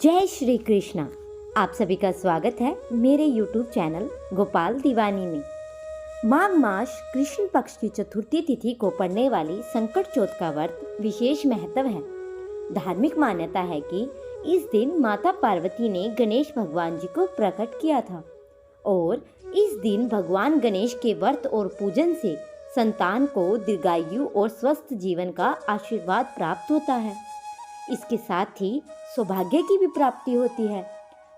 जय श्री कृष्णा। आप सभी का स्वागत है मेरे YouTube चैनल गोपाल दीवानी में। माघ मास कृष्ण पक्ष की चतुर्थी तिथि को पड़ने वाली संकट चौथ का व्रत विशेष महत्व है। धार्मिक मान्यता है कि इस दिन माता पार्वती ने गणेश भगवान जी को प्रकट किया था और इस दिन भगवान गणेश के व्रत और पूजन से संतान को दीर्घायु और स्वस्थ जीवन का आशीर्वाद प्राप्त होता है। इसके साथ ही सौभाग्य की भी प्राप्ति होती है।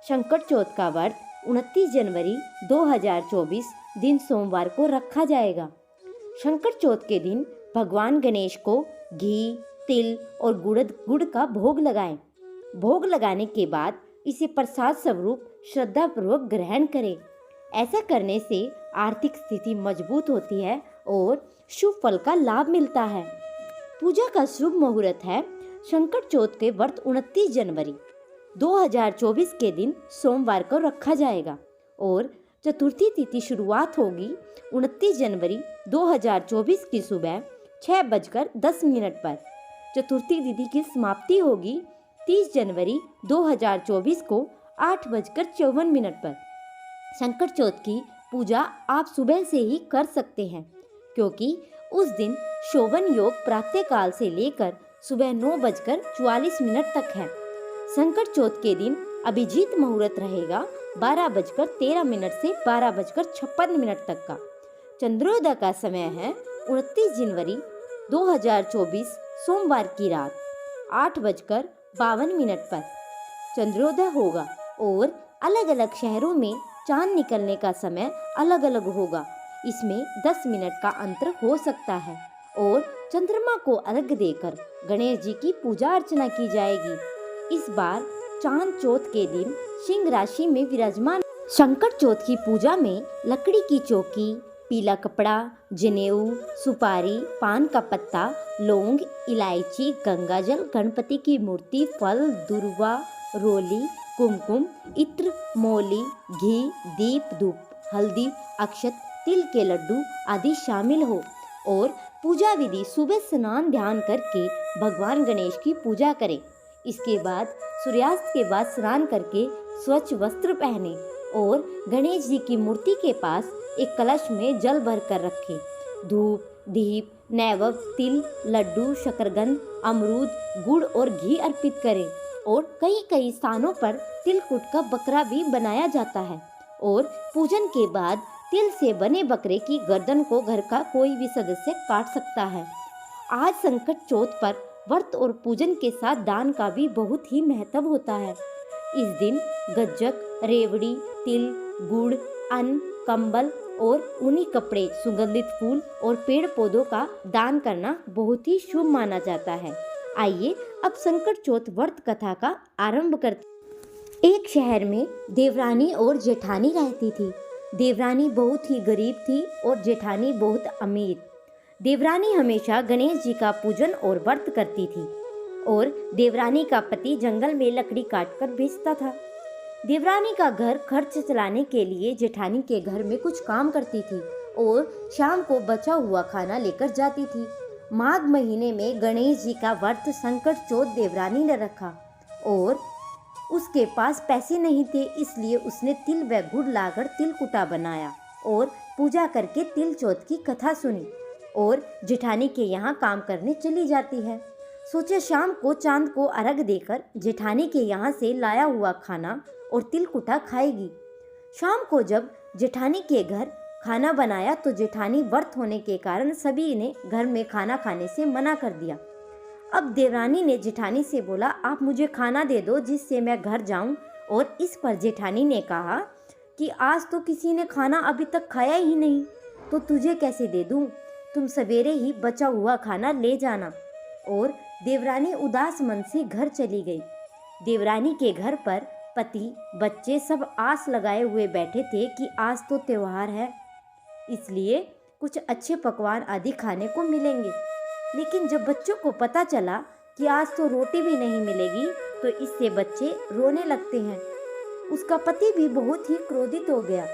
संकट चौथ का व्रत 29 जनवरी 2024 दिन सोमवार को रखा जाएगा। संकट चौथ के दिन भगवान गणेश को घी, तिल और गुड़ का भोग लगाएं। भोग लगाने के बाद इसे प्रसाद स्वरूप श्रद्धापूर्वक ग्रहण करें। ऐसा करने से आर्थिक स्थिति मजबूत होती है और शुभ फल का लाभ मिलता है। पूजा का शुभ मुहूर्त है संकट चौथ के व्रत 29 जनवरी 2024 के दिन सोमवार को रखा जाएगा और चतुर्थी तिथि शुरुआत होगी 29 जनवरी 2024 की सुबह 6:10 पर। चतुर्थी तिथि की समाप्ति होगी 30 जनवरी 2024 को 8:54 पर। संकट चौथ की पूजा आप सुबह से ही कर सकते हैं क्योंकि उस दिन शोभन योग प्रातःकाल से लेकर सुबह 9:44 तक है। संकट चौथ के दिन अभिजीत मुहूर्त रहेगा 12:13 से 12:56 तक का। चंद्रोदय का समय है 29 जनवरी 2024 सोमवार की रात 8:52 पर चंद्रोदय होगा और अलग अलग शहरों में चांद निकलने का समय अलग अलग होगा। इसमें 10 मिनट का अंतर हो सकता है और चंद्रमा को अर्घ्य देकर गणेश जी की पूजा अर्चना की जाएगी। इस बार चांद चौथ के दिन सिंह राशि में विराजमान। संकट चौथ की पूजा में लकड़ी की चौकी, पीला कपड़ा, जनेऊ, सुपारी, पान का पत्ता, लौंग, इलायची, गंगाजल, गणपति की मूर्ति, फल, दुर्वा, रोली, कुमकुम, इत्र, मौली, घी, दीप, धूप, हल्दी, अक्षत, तिल के लड्डू आदि शामिल हो और पूजा विधि सुबह स्नान ध्यान करके भगवान गणेश की पूजा करें। इसके बाद सूर्यास्त के बाद स्नान करके स्वच्छ वस्त्र पहने और गणेश जी की मूर्ति के पास एक कलश में जल भर कर रखें। धूप, दीप, नैवेद्य, तिल, लड्डू, शकरकंद, अमरूद, गुड़ और घी अर्पित करें और कई स्थानों पर तिलकुट का बकरा भी बनाया जाता है और पूजन के बाद तिल से बने बकरे की गर्दन को घर का कोई भी सदस्य काट सकता है। आज संकट चौथ पर व्रत और पूजन के साथ दान का भी बहुत ही महत्व होता है। इस दिन गज्जक, रेवड़ी, तिल, गुड़, अन्न, कंबल और ऊनी कपड़े, सुगंधित फूल और पेड़ पौधों का दान करना बहुत ही शुभ माना जाता है। आइए अब संकट चौथ व्रत कथा का आरंभ करते। एक शहर में देवरानी और जेठानी रहती थी। देवरानी बहुत ही गरीब थी और जेठानी बहुत अमीर। देवरानी हमेशा गणेश जी का पूजन और व्रत करती थी और देवरानी का पति जंगल में लकड़ी काटकर बेचता था। देवरानी का घर खर्च चलाने के लिए जेठानी के घर में कुछ काम करती थी और शाम को बचा हुआ खाना लेकर जाती थी। माघ महीने में गणेश जी का व्रत संकट चौथ देवरानी ने रखा और उसके पास पैसे नहीं थे, इसलिए उसने तिल व गुड़ लाकर तिलकुटा बनाया और पूजा करके तिल चौथ की कथा सुनी और जेठानी के यहाँ काम करने चली जाती है। सोचे शाम को चांद को अर्घ देकर जेठानी के यहाँ से लाया हुआ खाना और तिलकुटा खाएगी। शाम को जब जेठानी के घर खाना बनाया तो जेठानी व्रत होने के कारण सभी ने घर में खाना खाने से मना कर दिया। अब देवरानी ने जेठानी से बोला, आप मुझे खाना दे दो जिससे मैं घर जाऊं। और इस पर जेठानी ने कहा कि आज तो किसी ने खाना अभी तक खाया ही नहीं, तो तुझे कैसे दे दूं? तुम सवेरे ही बचा हुआ खाना ले जाना। और देवरानी उदास मन से घर चली गई। देवरानी के घर पर पति, बच्चे सब आस लगाए हुए बैठे थे कि आज तो त्योहार है, इसलिए कुछ अच्छे पकवान आदि खाने को मिलेंगे। लेकिन जब बच्चों को पता चला कि आज तो रोटी भी नहीं मिलेगी तो इससे बच्चे रोने लगते हैं। उसका पति भी बहुत ही क्रोधित हो गया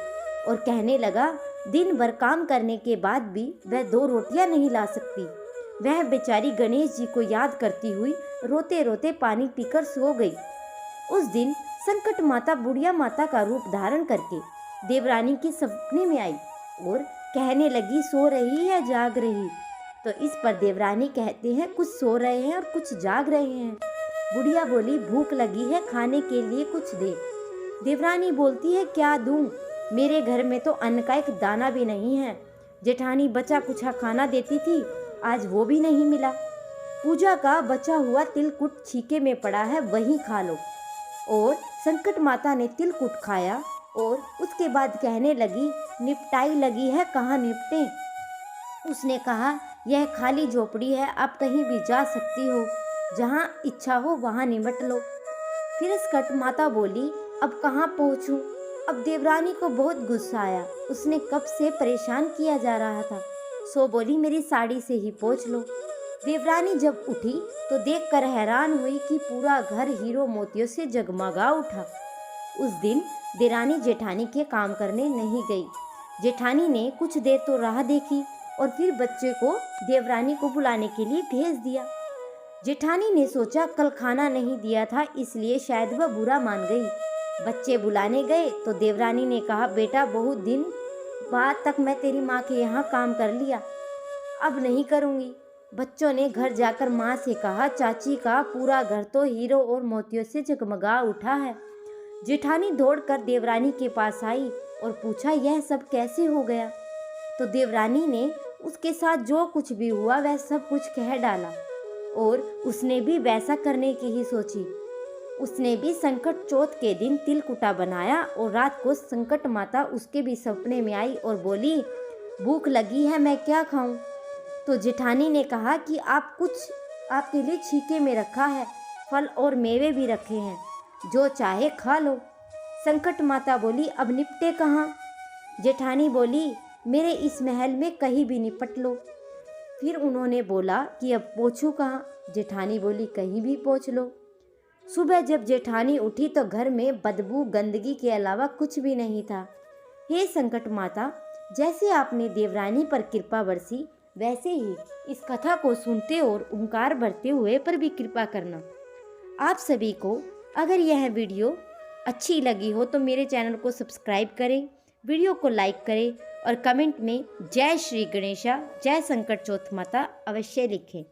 और कहने लगा, दिन भर काम करने के बाद भी वह 2 रोटियां नहीं ला सकती। वह बेचारी गणेश जी को याद करती हुई रोते रोते पानी पीकर सो गई उस दिन संकट माता बुढ़िया माता का रूप धारण करके देवरानी के सपने में आई और कहने लगी, सो रही है जाग रही। तो इस पर देवरानी कहते हैं, कुछ सो रहे हैं और कुछ जाग रहे हैं। बुढ़िया बोली, भूख लगी है, खाने के लिए कुछ दे। देवरानी बोलती है, क्या दूं? मेरे घर में तो अन्न का एक दाना भी नहीं है। जेठानी बचा कुछा खाना देती थी, आज वो भी नहीं मिला। पूजा का बचा हुआ तिलकुट छीके में पड़ा है, वही खा लो। और संकट माता ने तिलकुट खाया और उसके बाद कहने लगी, निपटाई लगी है, कहाँ निपटे। उसने कहा, यह खाली झोपड़ी है, आप कहीं भी जा सकती हो, जहाँ इच्छा हो वहाँ निमट लो। फिर संकट माता बोली, अब कहाँ पहुँचूं? अब देवरानी को बहुत गुस्सा आया, उसने कब से परेशान किया जा रहा था, सो बोली, मेरी साड़ी से ही पोंछ लो। देवरानी जब उठी तो देखकर हैरान हुई कि पूरा घर हीरो मोतियों से जगमगा उठा। उस दिन देवरानी जेठानी के काम करने नहीं गई। जेठानी ने कुछ देर तो राह देखी और फिर बच्चे को देवरानी को बुलाने के लिए भेज दिया। जेठानी ने सोचा, कल खाना नहीं दिया था, इसलिए शायद वह बुरा मान गई। बच्चे बुलाने गए तो देवरानी ने कहा, बेटा बहुत दिन बाद तक मैं तेरी माँ के यहाँ काम कर लिया, अब नहीं करूँगी। बच्चों ने घर जाकर माँ से कहा, चाची का पूरा घर तो हीरो और मोतियों से जगमगा उठा है। जेठानी दौड़कर देवरानी के पास आई और पूछा, यह सब कैसे हो गया? तो देवरानी ने उसके साथ जो कुछ भी हुआ वह सब कुछ कह डाला और उसने भी वैसा करने की ही सोची। उसने भी संकट चौथ के दिन तिलकुटा बनाया और रात को संकट माता उसके भी सपने में आई और बोली, भूख लगी है, मैं क्या खाऊं? तो जेठानी ने कहा कि आपके लिए छीके में रखा है, फल और मेवे भी रखे हैं, जो चाहे खा लो। संकट माता बोली, अब निपटे कहाँ? जेठानी बोली, मेरे इस महल में कहीं भी निपट लो। फिर उन्होंने बोला कि अब पोंछूं कहाँ? जेठानी बोली, कहीं भी पोंछ लो। सुबह जब जेठानी उठी तो घर में बदबू गंदगी के अलावा कुछ भी नहीं था। हे संकट माता, जैसे आपने देवरानी पर कृपा बरसी, वैसे ही इस कथा को सुनते और ओंकार भरते हुए पर भी कृपा करना। आप सभी को अगर यह वीडियो अच्छी लगी हो तो मेरे चैनल को सब्सक्राइब करें, वीडियो को लाइक करें और कमेंट में जय श्री गणेशा, जय संकट चौथ माता अवश्य लिखें।